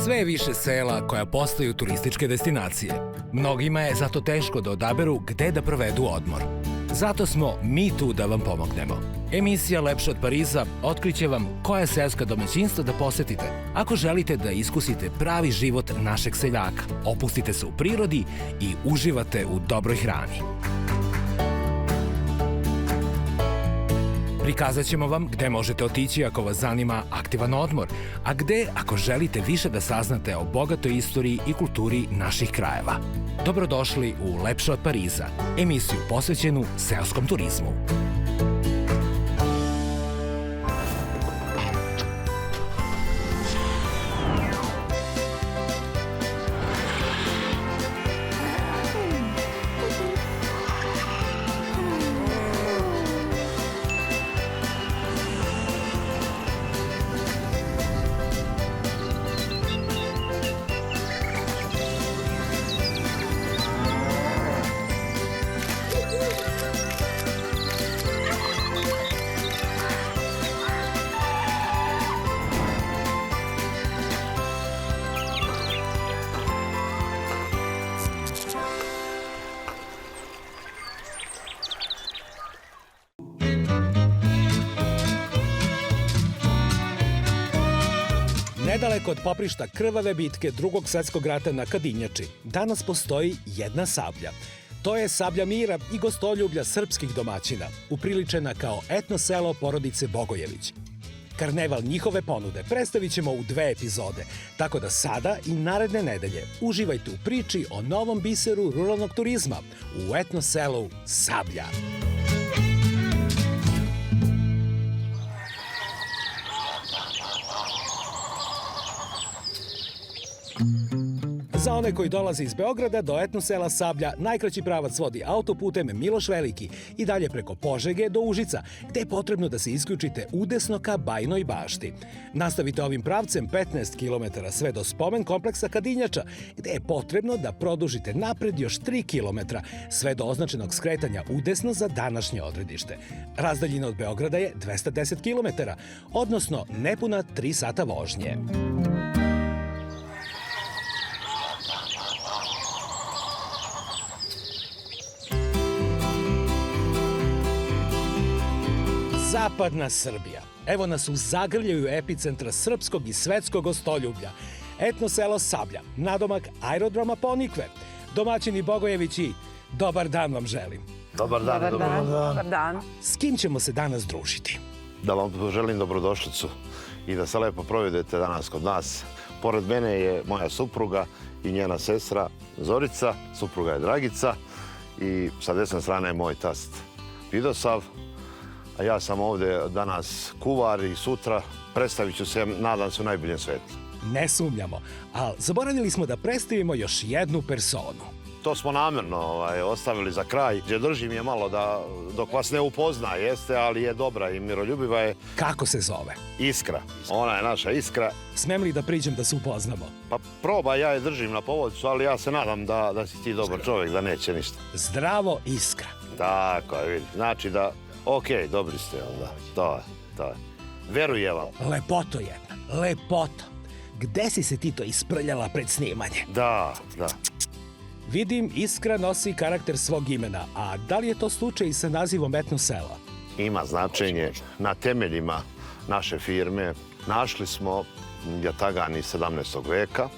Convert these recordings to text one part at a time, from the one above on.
Sve je više sela koja postaju turističke destinacije. Mnogima je zato teško da odaberu gde da provedu odmor. Zato smo mi tu da vam pomognemo. Emisija Lepše od Pariza otkriće vam koja seoska domaćinstva da posetite ako želite da iskusite pravi život našeg seljaka, opustite se u prirodi i uživate u dobroj hrani. Prikazat ćemo vam gde možete otići ako vas zanima aktivan odmor, a gde ako želite više da saznate o bogatoj istoriji i kulturi naših krajeva. Dobrodošli u Lepše od Pariza, emisiju posvećenu seoskom turizmu. Nedaleko od poprišta krvave bitke Drugog svetskog rata na Kadinjači, danas postoji jedna sablja. To je sablja mira i gostoljublja srpskih domaćina, upriličena kao etno selo porodice Bogojević. Karneval njihove ponude predstavit ćemo u 2 epizode, tako da sada i naredne nedelje uživajte u priči o novom biseru ruralnog turizma u etno selu Sablja. Za one koji dolaze iz Beograda do etno sela Sablja, najkraći pravac vodi autoputem Miloš Veliki i dalje preko Požege do Užica, gde je potrebno da se isključite udesno ka Bajinoj Bašti. Nastavite ovim pravcem 15 km sve do spomen kompleksa Kadinjača, gde je potrebno da produžite napred još 3 km sve do označenog skretanja udesno za današnje odredište. Razdaljina od Beograda je 210 km, odnosno nepuna 3 sata vožnje. Zapadna Srbija. Evo nas u zagrljaju epicentra srpskog i svetskog gostoljublja. Etno selo Sablja, nadomak aerodroma Ponikve. Domaćini Bogojevići, dobar dan vam želim. Dobar dan. Dobar dan. S kim ćemo se danas družiti? Da vam želim dobrodošlicu i da se lepo provedete danas kod nas. Pored mene je moja supruga i njena sestra Zorica, supruga je Dragica i sa desne strane je moj tast Vidosav. A ja sam ovde danas kuvar i sutra predstavit ću se, nadam se, u najboljem svetu. Ne sumnjamo, ali zaboravili smo da predstavimo još jednu personu. To smo namjerno ostavili za kraj. Držim je malo da, dok vas ne upozna, jeste, ali je dobra i miroljubiva je. Kako se zove? Iskra. Ona je naša Iskra. Smem li da priđem da se upoznamo? Pa probaj, ja je držim na povodcu, ali ja se nadam da si ti dobar čovjek, da neće ništa. Zdravo, Iskra. Tako je, vidi. Znači da, okej, dobri ste onda. To je. Verujem vam. Lepoto jedna, lepoto. Gde si se ti to isprljala pred snimanje? Da. Vidim, Iskra nosi karakter svog imena, a da li je to slučaj i sa nazivom etno sela? Ima značenje. Na temeljima naše firme našli smo jatagan iz 17. veka,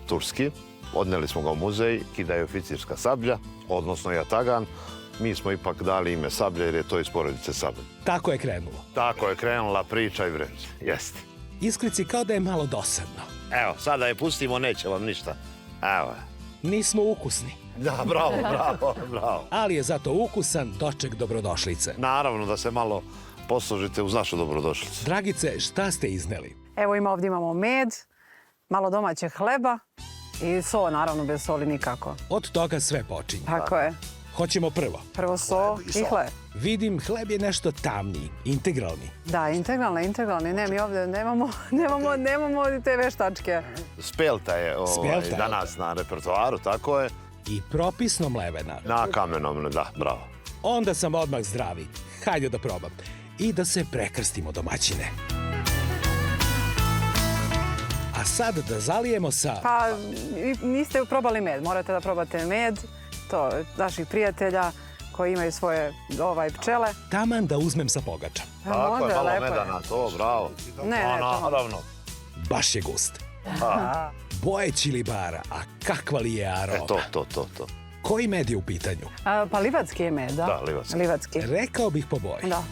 turski. Odneli smo ga u muzej, kida je oficirska sablja, odnosno jatagan. Mi smo ipak dali ime Sablja jer je to iz porodice Sablja. Tako je krenulo. Tako je krenula priča i vreme. Jeste. Iskrici kao da je malo dosadno. Evo, sada je pustimo, neće vam ništa. Evo je. Nismo ukusni. Da, bravo. Ali je zato ukusan doček dobrodošlice. Naravno da se malo poslužite uz našu dobrodošlicu. Dragice, šta ste izneli? Evo ovdje imamo med, malo domaćeg hleba i so, naravno bez soli nikako. Od toga sve počinje. Tako je. Hoćemo prvo. Prvo so i hleb. Vidim, hleb je nešto tamniji, integralni. Da, integralni. Ne, mi ovdje nemamo te veštačke. Spelta je danas na repertoaru, tako je. I propisno mlevena. Na kamenom, da, bravo. Onda sam odmah zdravi. Hajde da probam. I da se prekrstimo, domaćine. A sad da zalijemo sa... Pa niste probali med, morate da probate med, to naših prijatelja koji imaju svoje pčele. Taman da uzmem sa pogača. Tako je, Može, malo lepo je. meda na to, bravo. Ne, to- Naravno. Baš je gust. Boje čilibara, a kakva li je aroma. To. Koji med je u pitanju? Pa livatski je med, da? Da, livatski. Livatski, Rekao bih po boji. da.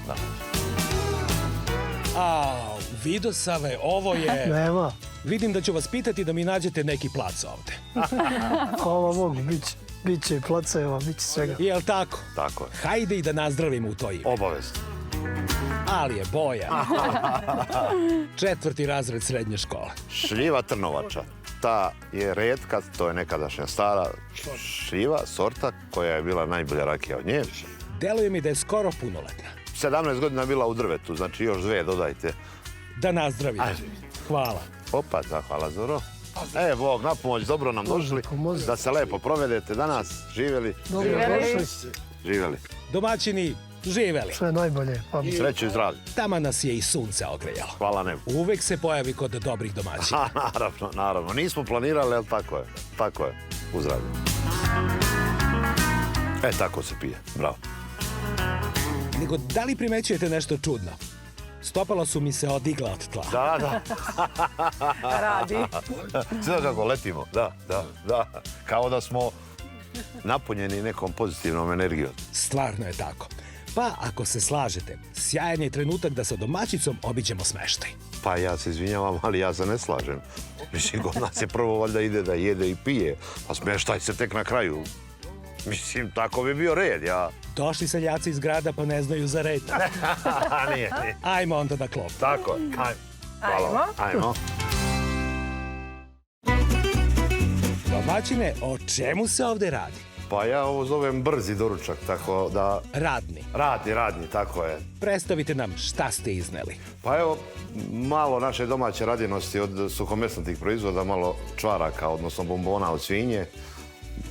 Vidosave, ovo je... Nema. Vidim da ću vas pitati da mi nađete neki plac ovde. Hvala Bogu, bit će i placeva, bit će svega. Jel tako? Tako je. Hajde i da nazdravimo u to ime. Obavezno. Ali je Bojan. 4. razred srednje škole. Šljiva trnovača. Ta je retka, to je nekadašnja stara šljiva, sorta koja je bila najbolja rakija od nje. Deluje mi da je skoro punoletna. 17 godina je bila u drvetu, znači još 2 dodajte. Da nazdravite. Ajde. Hvala. Opa, da, hvala Zoro. Bog, na pomoć, dobro nam došli. pomozi. Da se lepo provedete danas. Živjeli? Dobro došli, Živjeli. Domaćini, živeli. sve najbolje. Pa Sreću i zdravlje. Tama nas je i sunce ogrejalo. Hvala nebu. Uvek se pojavi kod dobrih domaćina. Naravno. Nismo planirali, ali tako je. Tako je. U zdravlje. Tako se pije. Bravo. Nego, da li primećujete nešto čudno? Stopala su mi se odigla od tla. Da. Radi. Sve kako letimo. Da. Kao da smo napunjeni nekom pozitivnom energijom. Stvarno je tako. Pa, ako se slažete, sjajan je trenutak da sa domaćicom obiđemo smeštaj. Pa ja se izvinjavam, ali ja se ne slažem. Mislim, kod nas je prvo valjda ide da jede i pije, a smeštaj se tek na kraju. Mislim, tako bi bio red, ja. Došli seljaci iz grada pa ne znaju za red. Nije. Ajmo onda da klop. Tako je. Hvala. Ajmo. Domaćine, o čemu se ovde radi? Pa ja ovo zovem brzi doručak, tako da... Radni. Radni, tako je. Predstavite nam šta ste izneli. Pa evo, malo naše domaće radinosti od suhomesnatih proizvoda, malo čvaraka, odnosno bombona od svinje,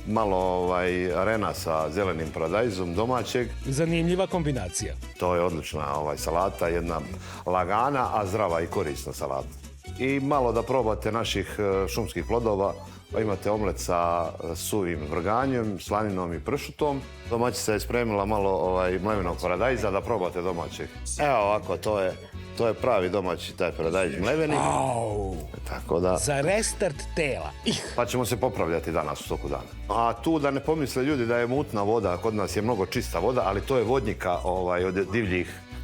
malo arena sa zelenim paradajzom domaćeg. Zanimljiva kombinacija. To je odlična salata, jedna lagana, a zdrava i korisna salata. I malo da probate naših šumskih plodova. Pa imate omlet sa suvim vrganjem, slaninom i pršutom. Domaćica je spremila malo mlevenog paradajza, da probate domaćeg. Evo ovako, to je pravi domaći taj paradajz mleveni. Au! Tako da... Za restart tela. Pa ćemo se popravljati danas u toku dana. A tu da ne pomisle ljudi da je mutna voda, kod nas je mnogo čista voda, ali to je vodnjika od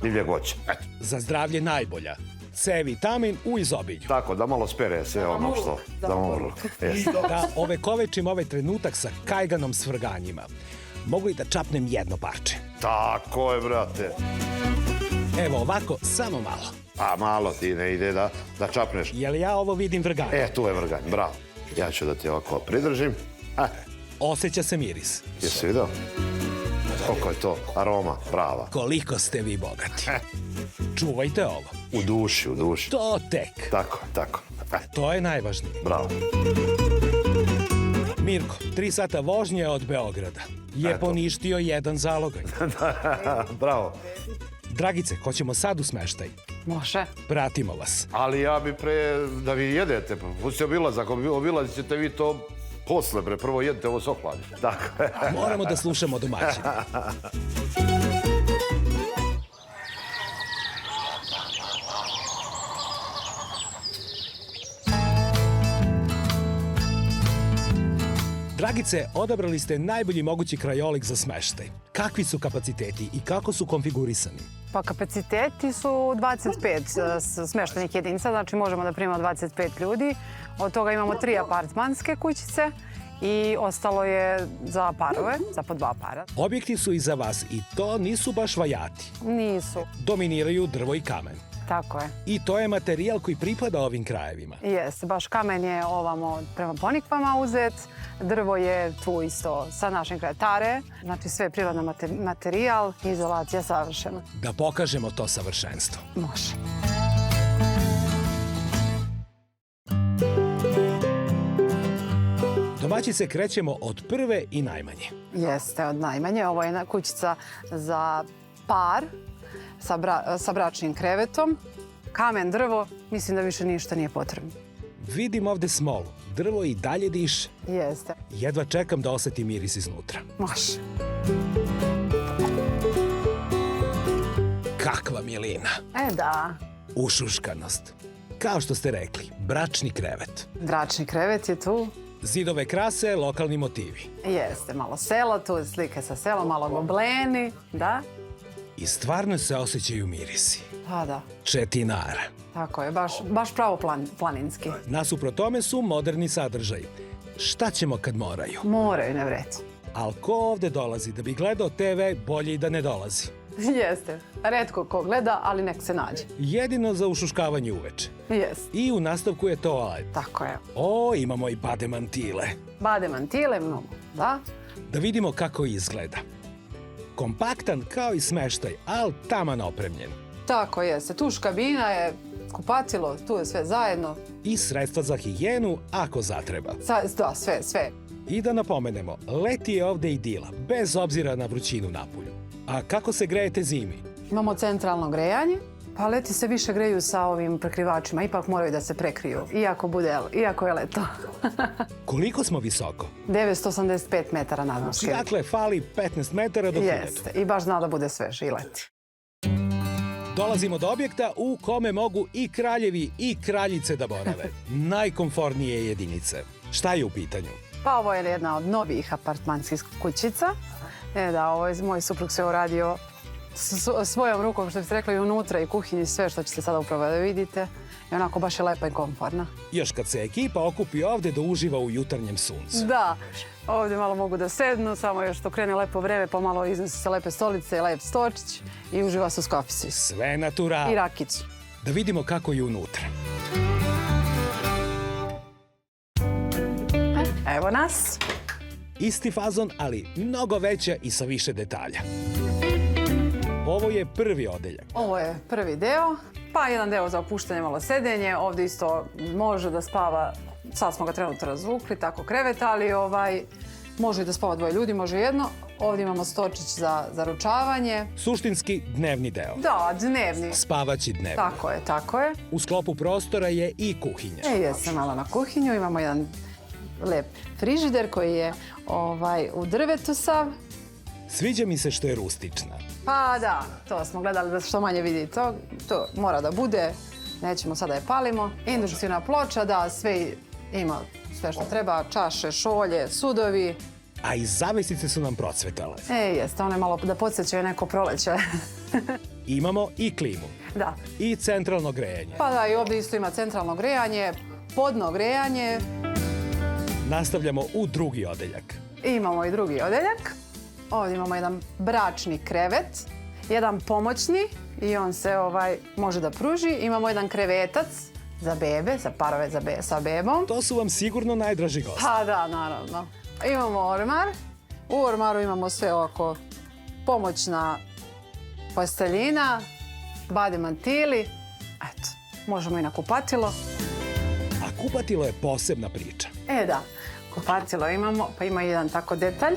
divljeg voća. Eto. Za zdravlje najbolja. C vitamin u izobilju. Tako, da malo spere sve ono što... Da umrlo. Da ovekovečim ovaj trenutak sa kajganom s vrganjima. Mogu i da čapnem jedno parče. Tako je, brate. Evo ovako, samo malo. A malo ti ne ide da čapneš. Jel ja ovo vidim vrganje? Tu je vrganj, bravo. Ja ću da ti ovako pridržim. Osjeća se miris. Jesi vidio? Koliko je to aroma, prava. Koliko ste vi bogati. Čuvajte ovo. U duši. To tek. Tako. To je najvažnije. Bravo. Mirko, 3 sata vožnje od Beograda. Je poništio jedan zalogaj. Bravo. Dragice, hoćemo sad u smeštaj. Može. Pratimo vas. Ali ja bi pre da vi jedete, pusti obilazak, obilazit ćete vi to posle, prvo jedete, ovo se ohladi. Tako je. Moramo da slušamo domaćina. Dragice, odabrali ste najbolji mogući krajolik za smeštaj. Kakvi su kapaciteti i kako su konfigurisani? Pa kapaciteti su 25 smeštenih jedinica, znači možemo da primamo 25 ljudi. Od toga imamo 3 apartmanske kućice i ostalo je za parove, za po 2 para. Objekti su iza vas i to nisu baš vajati. Nisu, Dominiraju drvo i kamen. tako je. I to je materijal koji pripada ovim krajevima. Jeste, baš kamen je ovamo prema Ponikvama uzet, drvo je tu isto sa našim krajem Tare, znači sve je prirodan materijal, izolacija savršena. Da pokažemo to savršenstvo. Može. Domaćice krećemo od prve i najmanje. Jeste, od najmanje. Ovo je kućica za par sa bračnim krevetom. Kamen, drvo, mislim da više ništa nije potrebno. Vidim ovde smolu. Drvo i dalje diše. Jeste. Jedva čekam da osetim miris iznutra. Može. Kakva milina. Da. Ušuškanost. Kao što ste rekli, bračni krevet. Bračni krevet je tu. Zidove krase, lokalni motivi. Jeste, malo selo, tu je slike sa selom, malo gobleni, da? I stvarno se osjećaju mirisi. Pa da, Četinara. tako je, baš pravo planinski. Nasuprot tome su moderni sadržaji. Šta ćemo kad moraju? Moraju, ne vreti. Al ko ovde dolazi da bi gledao TV, bolje i da ne dolazi. Jeste, retko ko gleda, ali nek se nađe. Jedino za ušuškavanje uveče. Jeste, I u nastavku je toalet. tako je. O, imamo i bade mantile. Bade mantile mnogo, da? Da vidimo kako izgleda. Kompaktan kao i smeštaj, ali taman opremljen. Tako jeste, tuš kabina je, kupatilo, tu je sve zajedno. I sredstva za higijenu ako zatreba. Da, sve. I da napomenemo, leti je ovde idila, bez obzira na vrućinu napolju. A kako se grejete zimi? Imamo centralno grejanje, pa leti se više greju sa ovim prekrivačima, ipak moraju da se prekriju, iako je leto. Koliko smo visoko? 985 metara nadmorske. Dakle, fali 15 metara do 1000. Jeste, i baš zna da bude svež i leti. Dolazimo do objekta u kome mogu i kraljevi i kraljice da borave. Najkomfornije jedinice. Šta je u pitanju? Pa ovo je jedna od novijih apartmanskih kućica. Ovo je moj suprug sve uradio svojom rukom, što biste rekli, i unutra i kuhinji, sve što ćete sada upravo da vidite. I onako baš je lepa i komfortna. Još kad se ekipa okupi ovde da uživa u jutarnjem suncu. Da, ovdje malo mogu da sednu, samo još to krene lepo vreme, pomalo iznose se lepe stolice, lep stočić i uživa se uz kaficu. Sve natural. I rakicu. Da vidimo kako je unutra. Evo nas. Isti fazon, ali mnogo veća i sa više detalja. Ovo je prvi odeljak. Ovo je prvi deo, pa jedan deo za opuštanje, malo sedenje. Ovdje isto može da spava, sad smo ga trenutno razvukli, tako krevet, ali može i da spava dvoje ljudi, može jedno. Ovdje imamo stočić za ručavanje. Suštinski dnevni deo. Da, dnevni. Spavaći dnevni. Tako je. U sklopu prostora je i kuhinja. Jesam malo na kuhinju, imamo jedan lep frižider koji je u drvetu sav. Sviđa mi se što je rustična. Pa da, to smo gledali da što manje vidi to. To mora da bude, nećemo sada je palimo. Indukcijna ploča, da, ima sve što treba, čaše, šolje, sudovi. A i zavesice su nam procvetale. Jeste, one malo da podsjećaju neko proleće. Imamo i klimu. Da. I centralno grejanje. Pa da, i ovdje isto ima centralno grejanje, podno grejanje. Nastavljamo u drugi odeljak. Imamo i drugi odeljak. Ovdje imamo jedan bračni krevet, jedan pomoćni i on se može da pruži. Imamo jedan krevetac za bebe, za parove sa bebom. To su vam sigurno najdraži gosti. Pa da, naravno. Imamo ormar. U ormaru imamo sve oko pomoćna posteljina, bade mantili. Eto, možemo i na kupatilo. A kupatilo je posebna priča. Da, kupatilo imamo, pa ima jedan tako detalj.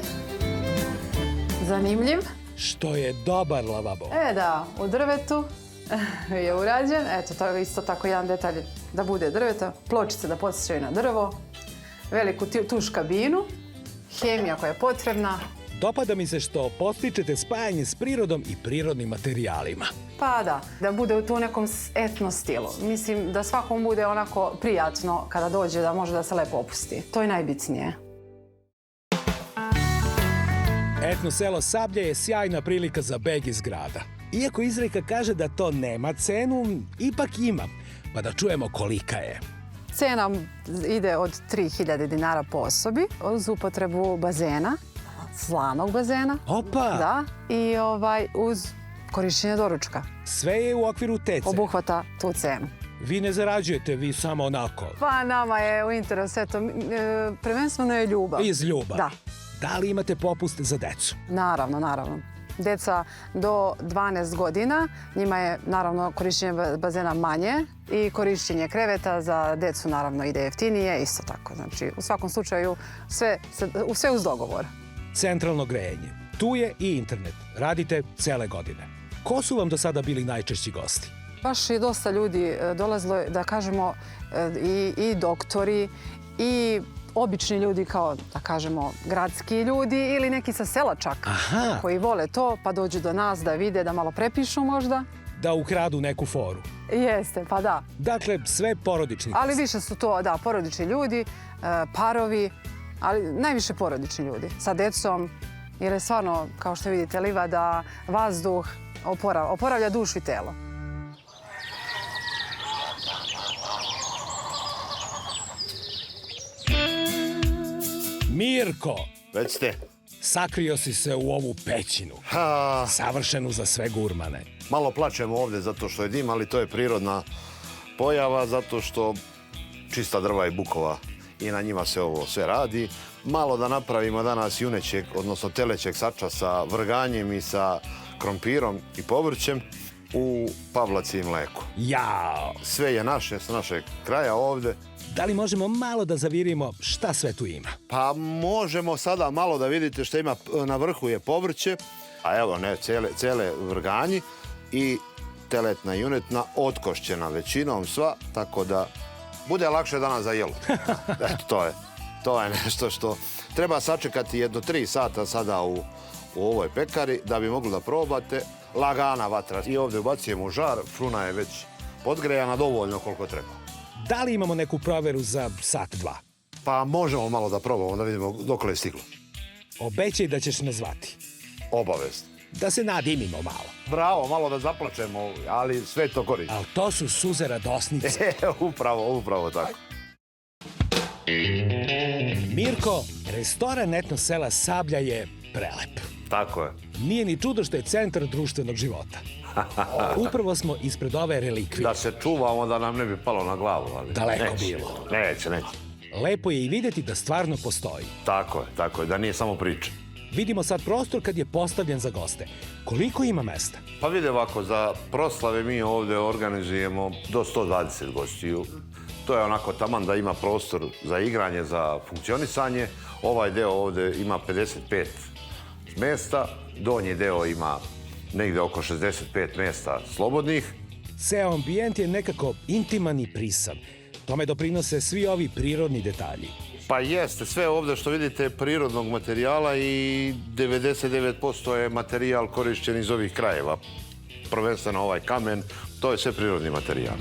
Zanimljiv. Što je dobar lavabo. Da, u drvetu je urađen. Eto, to je isto tako jedan detalj da bude drveta. Pločice da podsjećaju na drvo. Veliku tuš kabinu. Hemija koja je potrebna. Dopada mi se što postičete spajanje s prirodom i prirodnim materijalima. Pa da bude u tu nekom etno stilu. Mislim da svakom bude onako prijatno kada dođe da može da se lepo opusti. To je najbitnije. Etno selo Sablja je sjajna prilika za beg iz grada. Iako izreka kaže da to nema cenu, ipak ima. Pa da čujemo kolika je. Cena ide od 3000 dinara po osobi uz upotrebu bazena, slanog bazena. Opa! Da, i uz korišćenje doručka. Sve je u okviru te cene. Obuhvata tu cenu. Vi ne zarađujete, vi samo onako. Pa nama je u interesu, eto, prvenstveno je ljubav. Iz ljubav. Da. Da li imate popust za decu? Naravno. Deca do 12 godina, njima je naravno korišćenje bazena manje i korišćenje kreveta za decu naravno ide jeftinije, isto tako. Znači, u svakom slučaju sve uz dogovor. Centralno grejanje. Tu je i internet. Radite cele godine. Ko su vam do sada bili najčešći gosti? baš je dosta ljudi dolazilo, da kažemo, i doktori, i obični ljudi kao, da kažemo, gradski ljudi ili neki sa sela čak, koji vole to, pa dođu do nas da vide, da malo prepišu možda. Da ukradu neku foru. Jeste, pa da. Dakle, sve porodični. Ali više su to, da, porodični ljudi, parovi, ali najviše porodični ljudi sa decom, jer je stvarno, kao što vidite, livada, vazduh, oporavlja dušu i telo. Mirko, Recite. sakrio si se u ovu pećinu, savršenu za sve gurmane. Malo plačemo ovdje zato što je dim, ali to je prirodna pojava, zato što čista drva i bukova i na njima se ovo sve radi. Malo da napravimo danas junećeg, odnosno telećeg sača sa vrganjem i sa krompirom i povrćem u pavlaci i mleku. Jao! Sve je naše, s našeg kraja ovdje. Da li možemo malo da zavirimo šta sve tu ima? Pa možemo sada malo da vidite što ima, na vrhu je povrće, a evo ne, cele vrganji i teletna junetna otkošćena većinom sva, tako da bude lakše danas za jelo. Eto, to je nešto što treba sačekati jedno 3 sata sada u ovoj pekari da bi mogli da probate. Lagana vatra i ovdje ubacujemo u žar, fruna je već podgrejana dovoljno koliko treba. Da li imamo neku proveru za sat, 2? Pa možemo malo da probamo, da vidimo dokle je stiglo. Obećaj da ćeš me zvati. Obavezno. Da se nadimimo malo. Bravo, malo da zaplačemo, ali sve to koristi. Ali to su suze radosnice. Upravo tako. Mirko, restoran Etno sela Sablja je prelep. Tako je. Nije ni čudo što je centar društvenog života. Upravo smo ispred ove relikvije. Da se čuvamo da nam ne bi palo na glavu. Ali Daleko bilo. Neće. Lepo je i vidjeti da stvarno postoji. Tako je, da nije samo priča. Vidimo sad prostor kad je postavljen za goste. Koliko ima mesta? Pa vidi ovako, za proslave mi ovdje organizujemo do 120 gostiju. To je onako taman da ima prostor za igranje, za funkcionisanje. Ovaj deo ovdje ima 55 mjesta, donji deo ima negdje oko 65 mjesta slobodnih. Ceo ambijent je nekako intiman i prisan. Tome doprinose svi ovi prirodni detalji. Pa jeste, sve ovdje što vidite je prirodnog materijala i 99% je materijal korišćen iz ovih krajeva. Prvenstveno ovaj kamen, to je sve prirodni materijal.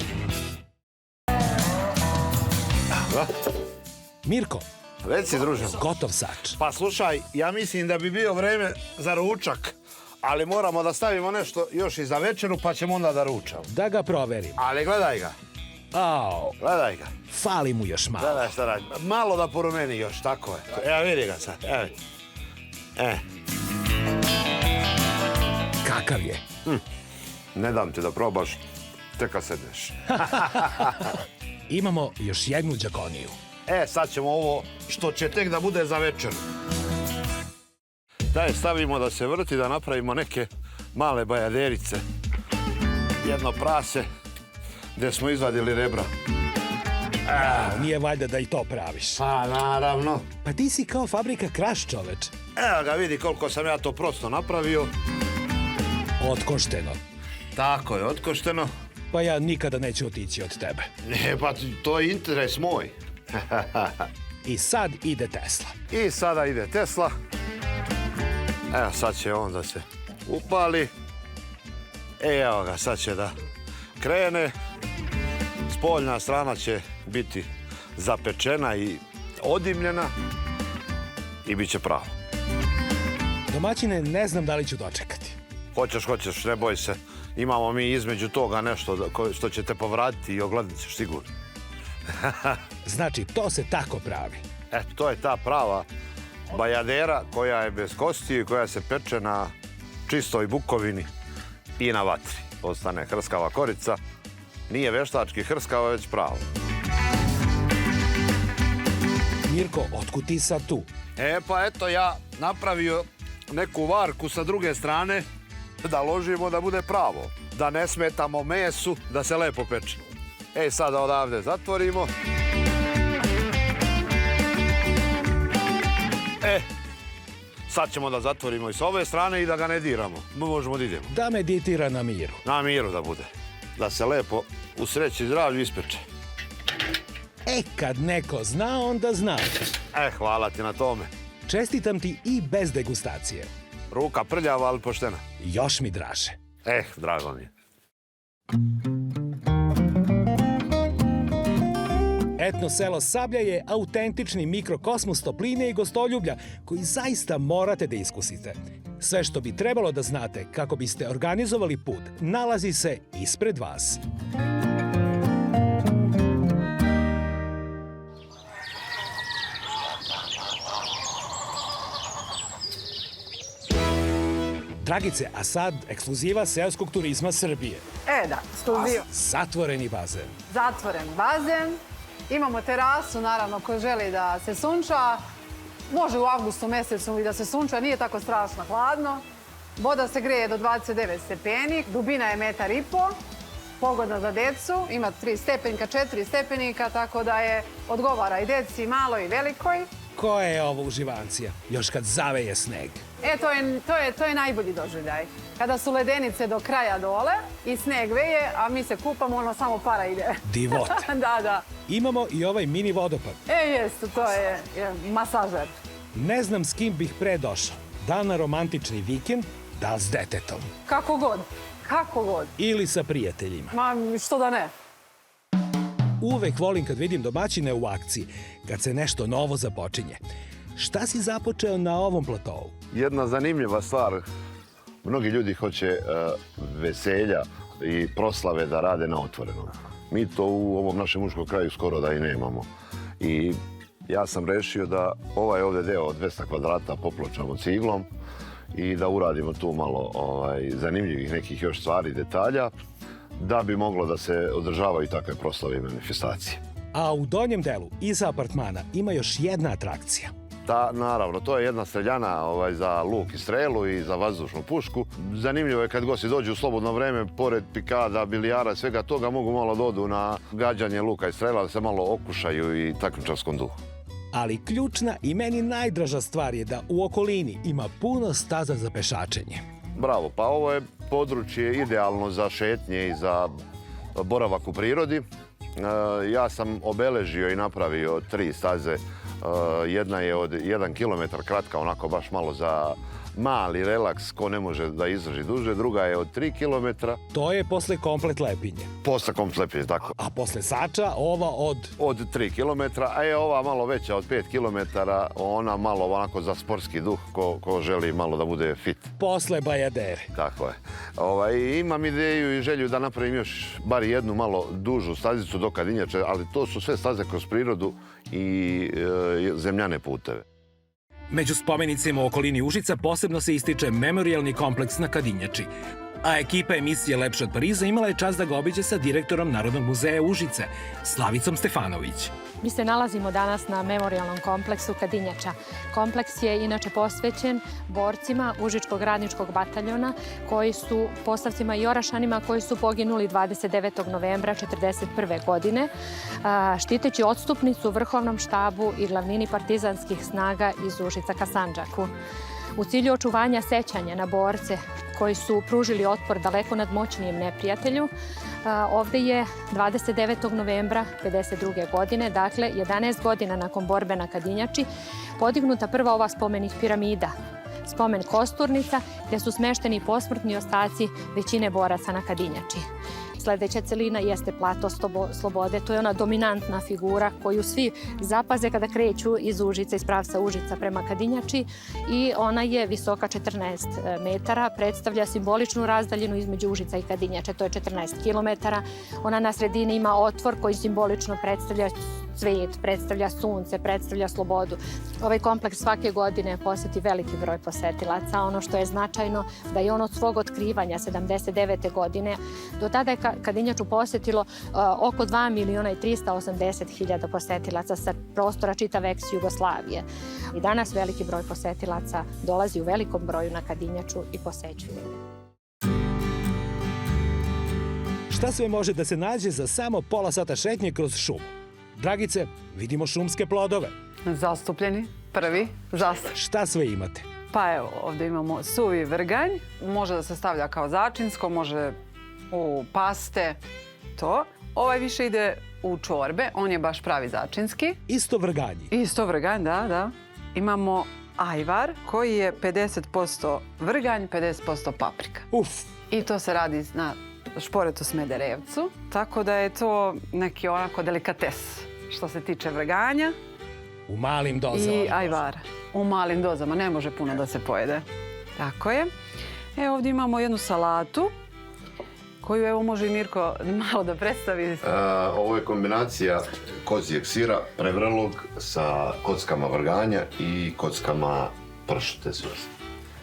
Mirko, Reci, druže. gotov sač. Pa slušaj, ja mislim da bi bio vreme za ručak, ali moramo da stavimo nešto još i za večeru, pa ćemo onda da ručamo. Da ga proverim. Ali gledaj ga, Au, gledaj ga. fali mu još malo. Gledaj šta radi. Malo da porumeni još, tako je. Evo vidi ga sad, evo. Kakav je? Ne dam ti da probaš, tek kad sedneš. Imamo još jednu đakoniju. Sad ćemo ovo što će tek da bude za večer. Daj, stavimo da se vrti, da napravimo neke male bajaderice. Jedno prase gdje smo izvadili rebra. Nije valjda da i to praviš. Pa naravno. Pa ti si kao fabrika kraš, čoveč. Evo ga, vidi koliko sam ja to prosto napravio. Otkošteno. Tako je, otkošteno. Pa ja nikada neću otići od tebe. Ne, pa to je interes moj. I sad ide Tesla. I sada ide Tesla. Evo, sad će on da se upali. Evo ga, sad će da krene. Spoljna strana će biti zapečena i odimljena i bit će pravo. Domaćine, ne znam da li ću dočekati. Hoćeš, ne boj se. Imamo mi između toga nešto što će te povratiti i ogledat ćeš sigurno. Znači, to se tako pravi. Eto, to je ta prava bajadera koja je bez kostiju i koja se peče na čistoj bukovini i na vatri. Ostane hrskava korica. Nije veštački hrskava, već pravo. Mirko, otkud ti sad tu? Pa eto, ja napravio neku varku sa druge strane da ložimo da bude pravo. Da ne smetamo mesu, da se lepo peče. Sada odavde zatvorimo. Sad ćemo da zatvorimo i s ove strane i da ga ne diramo. Možemo da idemo. Da meditira na miru. Na miru da bude. da se lepo u sreći i zdravlju ispeče. E, kad neko zna, onda zna. Hvala ti na tome. Čestitam ti i bez degustacije. Ruka prljava, ali poštena. Još mi draže. Drago mi je. Etno selo Sablja je autentični mikrokosmos topline i gostoljublja koji zaista morate da iskusite. Sve što bi trebalo da znate kako biste organizovali put nalazi se ispred vas. Dragice, a sad ekskluziva seoskog turizma Srbije. Da, ekskluziv. Zatvoreni bazen. Zatvoren bazen. Imamo terasu, naravno, ko želi da se sunča. Može u avgustu mesecu i da se sunča, nije tako strašno hladno. Voda se greje do 29 stepeni, dubina je 1,5 m, pogodna za decu, ima 3 stepenika, 4 stepenika, tako da je odgovara i deci, i maloj i velikoj. Koja je ovo uživancija? Još kad zaveje sneg. To je najbolji doživljaj. Kada su ledenice do kraja dole i sneg veje, a mi se kupamo, ono samo para ide. Divot. Da. Imamo i ovaj mini vodopad. Jeste, to je masažer. Ne znam s kim bih pre došao. Da na romantični vikend, da s detetom. Kako god. Ili sa prijateljima. Što da ne? Uvek volim kad vidim domaćine u akciji, kad se nešto novo započinje. Šta si započeo na ovom platovu? Jedna zanimljiva stvar. Mnogi ljudi hoće veselja i proslave da rade na otvorenom. Mi to u ovom našem muškom kraju skoro da i nemamo. I ja sam rešio da ovaj ovdje deo od 200 kvadrata popločamo ciglom i da uradimo tu malo zanimljivih nekih još stvari, detalja, da bi moglo da se održavaju takve proslave i manifestacije. A u donjem delu, iza apartmana, ima još jedna atrakcija. Naravno, to je jedna streljana za luk i strelu i za vazdušnu pušku. Zanimljivo je kad gosti dođu u slobodno vreme, pored pikada, bilijara i svega toga, mogu malo da odu na gađanje luka i strela, da se malo okušaju i takmičarskom duhu. Ali ključna i meni najdraža stvar je da u okolini ima puno staza za pešačenje. Bravo, pa ovo je područje idealno za šetnje i za boravak u prirodi. Ja sam obeležio i napravio 3 staze. Jedna je od 1 kilometar kratka, onako baš malo za mali relaks, ko ne može da izdrži duže. Druga je od 3 kilometra. To je posle komplet lepinje. Posle komplet lepinje, tako. A posle Sača ova od... Od 3 kilometra, a je ova malo veća od 5 kilometara, ona malo onako za sportski duh, ko želi malo da bude fit. Posle Bajadere. Tako je. Imam ideju i želju da napravim još bar jednu malo dužu stazicu do Kadinjače, ali to su sve staze kroz prirodu i zemljane puteve. Među spomenicima u okolini Užica posebno se ističe memorijalni kompleks na Kadinjači. A ekipa emisije Lepše od Pariza imala je čast da ga obiđe sa direktorom Narodnog muzeja Užice, Slavicom Stefanović. Mi se nalazimo danas na memorijalnom kompleksu Kadinjača. Kompleks je inače posvećen borcima Užičkog radničkog bataljona, koji su postavcima i orašanima koji su poginuli 29. novembra 1941. godine, štiteći odstupnicu Vrhovnom štabu i glavnini partizanskih snaga iz Užica ka Sandžaku. U cilju očuvanja sećanja na borce koji su pružili otpor daleko nadmoćnijem neprijatelju, ovde je 29. novembra 1952. godine, dakle 11 godina nakon borbe na Kadinjači, podignuta prva ova spomenik piramida, spomen Kosturnica, gde su smešteni posmrtni ostaci većine boraca na Kadinjači. Sledeća celina jeste plato Slobode. To je ona dominantna figura koju svi zapaze kada kreću iz Užica, iz pravca Užica prema Kadinjači, i ona je visoka 14 metara, predstavlja simboličnu razdaljinu između Užica i Kadinjače, to je 14 kilometara. Ona na sredini ima otvor koji simbolično predstavlja cvet, predstavlja sunce, predstavlja slobodu. Ovaj kompleks svake godine poseti veliki broj posetilaca. Ono što je značajno da je on od svog otkrivanja 79. godine do tada je Kadinjaču posetilo oko 2.380.000 posetilaca sa prostora čitave ex-Jugoslavije. I danas veliki broj posetilaca dolazi u velikom broju na Kadinjaču i posećuje. Šta sve može da se nađe za samo pola sata šetnje kroz šumu? Dragice, vidimo šumske plodove. Zastupljeni, prvi, zastupljeni. Šta sve imate? Pa evo, ovdje imamo suvi vrganj. Može da se stavlja kao začinsko, može u paste, to. Ovaj više ide u čorbe, on je baš pravi začinski. Isto vrganji. Isto vrganj, da. Imamo ajvar koji je 50% vrganj, 50% paprika. Uf, I to se radi na šporetu Smederevcu, tako da je to neki onako delikates što se tiče vrganja u malim dozama. i ajvara. U malim dozama, ne može puno da se pojede. Tako je. Ovdje imamo jednu salatu koju evo može i Mirko malo da predstavi. Ovo je kombinacija kozijeg sira prevrelog sa kockama vrganja i kockama pršute svijesti.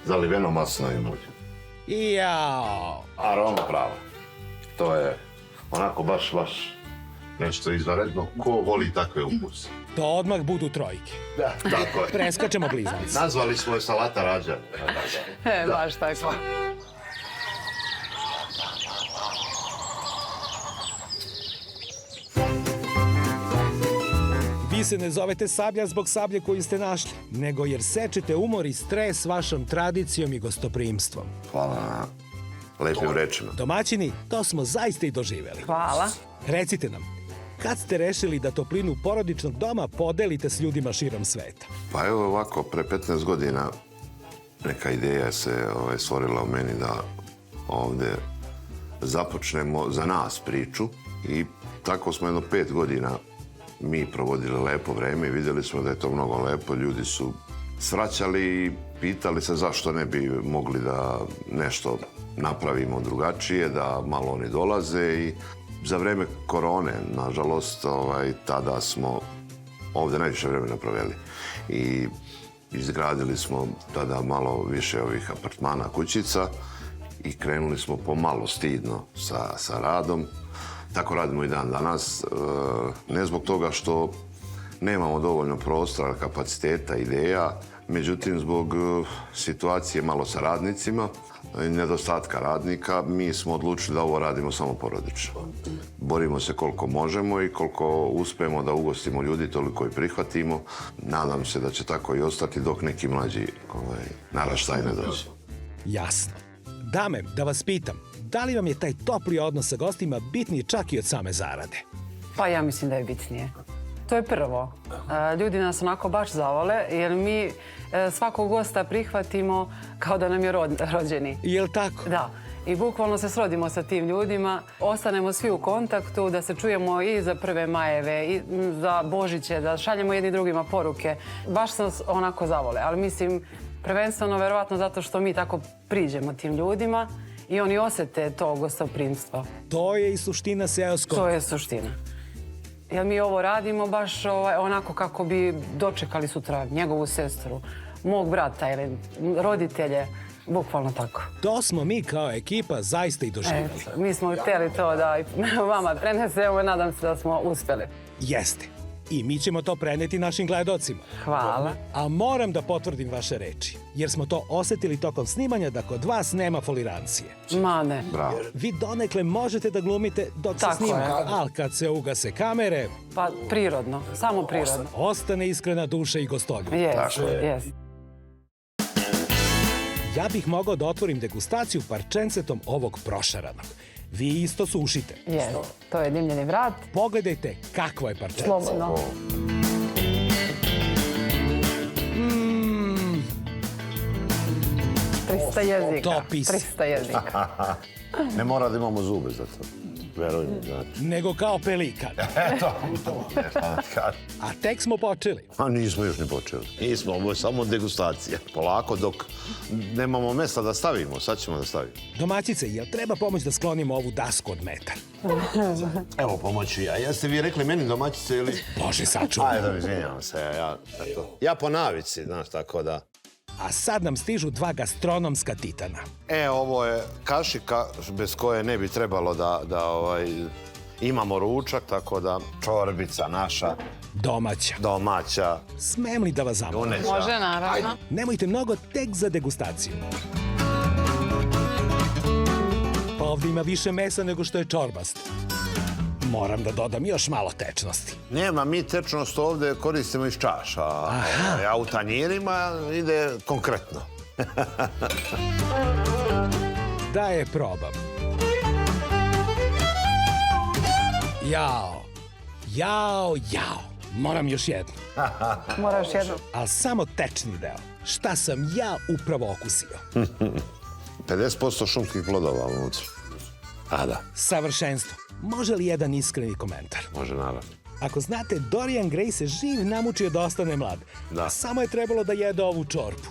Zaliveno maslinovim uljem. Jao! Aroma prava. To je onako baš nešto izvanredno. Ko voli takve ukuse? To odmah budu trojke. Da, tako je. Preskačemo blizanci. Nazvali smo je salata rađa. Baš tako. Vi se ne zovete Sablja zbog sablje koju ste našli, nego jer sečete umor i stres vašom tradicijom i gostoprimstvom. Hvala na lepim rečima. Domaćini, to smo zaista i doživjeli. Hvala. Recite nam, kad ste rešili da toplinu porodičnog doma podelite s ljudima širom sveta? Pa evo ovako, pre 15 godina neka ideja se stvorila u meni da ovdje započnemo za nas priču i tako smo jedno 5 godina mi provodili lepo vreme i vidjeli smo da je to mnogo lepo. Ljudi su svraćali i pitali se zašto ne bi mogli da nešto napravimo drugačije, da malo oni dolaze i za vreme korone, nažalost, tada smo ovdje najviše vremena proveli i izgradili smo tada malo više ovih apartmana, kućica i krenuli smo pomalo stidno sa radom. Tako radimo i dan danas, ne zbog toga što nemamo dovoljno prostora, kapaciteta, ideja, međutim zbog situacije malo sa radnicima, nedostatka radnika, mi smo odlučili da ovo radimo samo porodično. Borimo se koliko možemo i koliko uspemo da ugostimo ljudi, toliko i prihvatimo. Nadam se da će tako i ostati dok neki mlađi naraštaj ne dođe. Jasno. Dame, da vas pitam, da li vam je taj topli odnos sa gostima bitniji čak i od same zarade? Pa ja mislim da je bitnije. To je prvo. Ljudi nas onako baš zavole jer mi svakog gosta prihvatimo kao da nam je rođeni. Jel tako? Da. I bukvalno se srodimo sa tim ljudima, ostanemo svi u kontaktu, da se čujemo i za prve majeve, i za Božiće, da šaljemo jedni drugima poruke. Baš se nas onako zavole, ali mislim prvenstveno verovatno zato što mi tako priđemo tim ljudima i oni osete to gostoprimstvo. To je i suština seoskog. To je suština. Jer mi ovo radimo baš onako kako bi dočekali sutra njegovu sestru, mog brata ili roditelje, bukvalno tako. To smo mi kao ekipa zaista i doživjeli. Mi smo htjeli to da vama prenesemo i nadam se da smo uspjeli. Jeste. I mi ćemo to preneti našim gledocima. Hvala. A moram da potvrdim vaše reči, jer smo to osjetili tokom snimanja da kod vas nema folirancije. Ma ne. Bravo. Vi donekle možete da glumite dok se Tako snima, je. ali kad se ugase kamere, Pa prirodno, samo prirodno. ostane iskrena duša i gostoljub. Jes. Ja bih mogao da otvorim degustaciju parčencetom ovog prošaranog. Vi isto sušite. Jes. To je dimljeni vrat. Pogledajte kakvo je parčence. Slobodno. 300 jezika. Topis. 300 jezika. Ne mora da imamo zube za to. Verujem, znači. Nego kao pelikan. A tek smo počeli. A nismo još ni počeli. Nismo, ovo je samo degustacija. Polako dok nemamo mesta da stavimo, sad ćemo da stavimo. Domaćice, jel treba pomoć da sklonimo ovu dasku od metar? Evo pomoću ja. Jeste vi rekli meni domaćice ili... Bože, sačuvaj. Ajde, izvinjavam se, ja po navici, znaš, tako da... A sad nam stižu dva gastronomska titana. Ovo je kašika bez koje ne bi trebalo da imamo ručak, tako da čorbica naša, Domaća. domaća, Smem li da vas zamolim? Može, naravno. Nemojte mnogo, tek za degustaciju. Pa ovdje ima više mesa nego što je čorbast. Moram da dodam još malo tečnosti. Nema, mi tečnost ovdje koristimo iz čaša, a u tanjirima ide konkretno. Da je probam. Jao. Moram još jednu. Moraš jedno. Ali samo tečni deo. Šta sam ja upravo okusio? 50% šumskih plodova unutra. A da, Savršenstvo. Može li jedan iskreni komentar? može naravno. Ako znate, Dorian Gray se živ namučio da ostane mlad. Da. A samo je trebalo da jede ovu čorbu.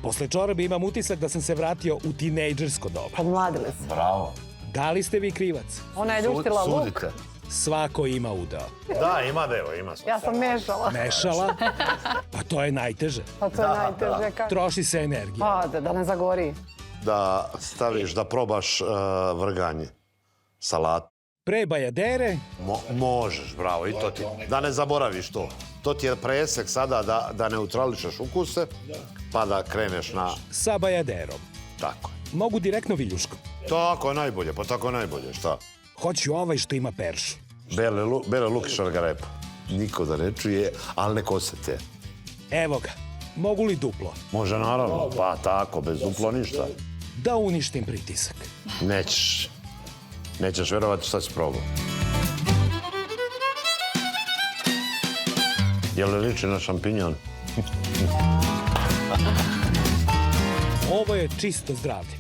Posle čorbe imam utisak da sam se vratio u tinejdžersko doba. Odmladili se. Bravo. Da li ste vi krivac? Ona je ljuštila luk. Sudite. Svako ima udeo. Da, ima deo, ima. Ja sam mešala. Mešala? Pa to je najteže. Pa to je najteže. Troši se energija. Pa, da ne zagori. Da staviš, da probaš vrganje, salatu. Pre bajadere, Možeš, bravo, i to ti. Da ne zaboraviš to. To ti je presek sada da neutrališeš ukuse, pa da kreneš na... sa bajaderom. Tako. Mogu direktno viljuškom. Tako je najbolje, pa tako je najbolje, šta? Hoću ovaj što ima peršu. Bele luk i šargarepa. Niko da ne čuje, ali nek osete. Evo ga. Mogu li duplo? Može naravno, pa tako, bez duplo ništa. Da uništim pritisak. Nećeš. Nećeš verovati šta si probao. Je li liči na šampinjon? Ovo je čisto zdravlje.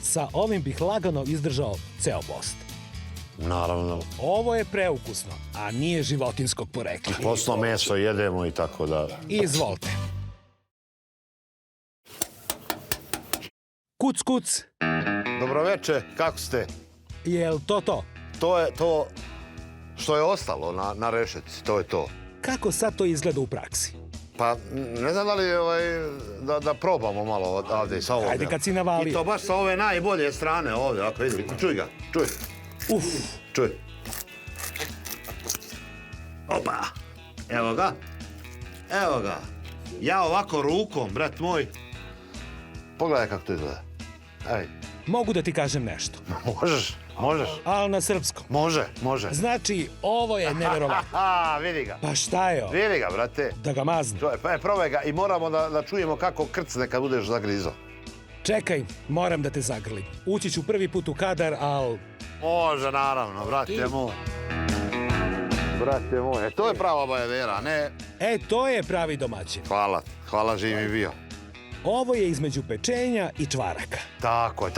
Sa ovim bih lagano izdržao ceo post. Naravno. Ovo je preukusno, a nije životinskog porekla. Posno meso jedemo i tako da... Izvolite. Kuc. Dobroveče, kako ste? Jel to? To je to što je ostalo na rešetci, to je to. Kako sad to izgleda u praksi? Pa ne znam da li da probamo malo ovdje i sa ovog. Ajde kad si navalio. I to baš sa ove najbolje strane ovdje, ako vidi. Čuj ga, čuj. Uf, Čuj. Opa, evo ga. Ja ovako rukom, brat moj. Pogledaj kako to izgleda. Ej, mogu da ti kažem nešto, možeš. ali na srpskom. Može. Znači, ovo je neverovatno. Vidi ga. Pa šta je ovo? Vidi ga, brate. Da ga maznem. Probaj ga i moramo da čujemo kako krcne kad budeš zagrizo. Čekaj, moram da te zagrlim. Ući ću prvi put u kadar, ali... Može, naravno, brate moj. Brate moj, to je prava bajadera, ne? to je pravi domaćin. Hvala, živ mi bio. Ovo je između pečenja i čvaraka. Tako je.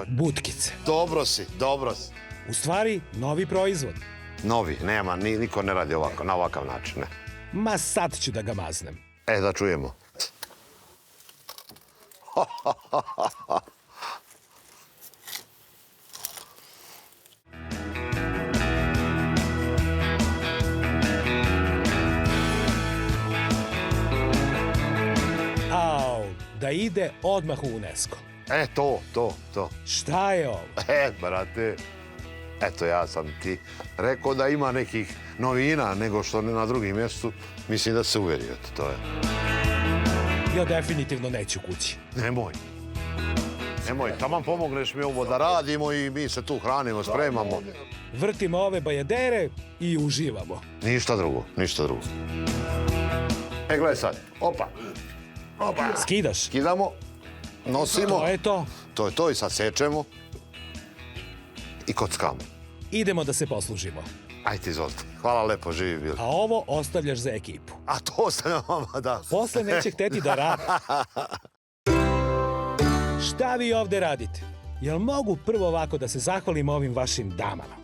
Butkice. Dobro si. U stvari, novi proizvod. Novi, nema, niko ne radi ovako, na ovakav način, ne. Ma sad ću da ga maznem. Da čujemo. Da ide odmah u UNESCO. To. Šta je ovo? Brate, eto ja sam ti rekao da ima nekih novina nego što na drugim mjestu. Mislim da se uverio, to je. Ja definitivno neću kući. Nemoj, taman pomogneš mi ovo da radimo i mi se tu hranimo, spremamo. Vrtimo ove bajadere i uživamo. Ništa drugo. Gledaj sad, opa. Skidaš? Skidamo, nosimo. To je to. To je to i sad sečemo i kockamo. Idemo da se poslužimo. Ajde, izvolite. Hvala lepo, živi bili. A ovo ostavljaš za ekipu. A to ostavljam vama, da. Posle neće hteti da radi. Šta vi ovde radite? Jel mogu prvo ovako da se zahvalim ovim vašim damama?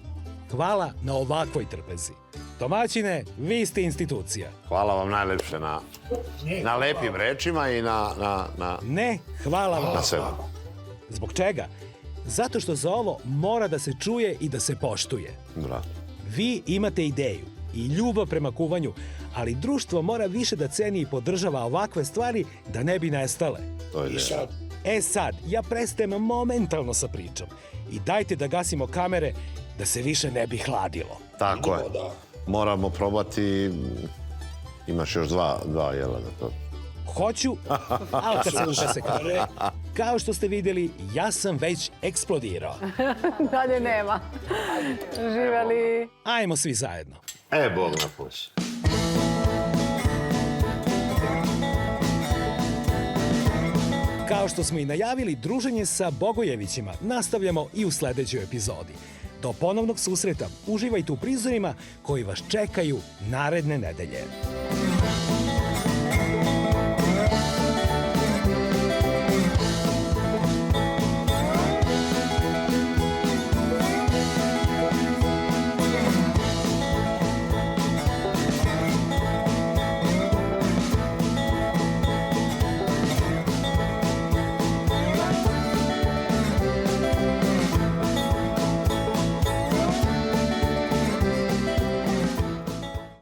Hvala na ovakvoj trpezi. Domaćine, vi ste institucija. Hvala vam najlepše na lepim rečima i na Ne, hvala vam. svemu. Zbog čega? Zato što za ovo mora da se čuje i da se poštuje. Bravo. Vi imate ideju i ljubav prema kuvanju, ali društvo mora više da ceni i podržava ovakve stvari da ne bi nestale. To je ideja. Sad, ja prestajem momentalno sa pričom. I dajte da gasimo kamere da se više ne bi hladilo. Tako je. Moramo probati. Imaš još dva jela za to. Hoću, ali kad se ugase kamere, kao što ste vidjeli, ja sam već eksplodirao. Dalje nema. Živeli. Ajmo svi zajedno. Bog na puš. Kao što smo i najavili, druženje sa Bogojevićima nastavljamo i u sledećoj epizodi. Do ponovnog susreta uživajte u prizorima koji vas čekaju naredne nedelje.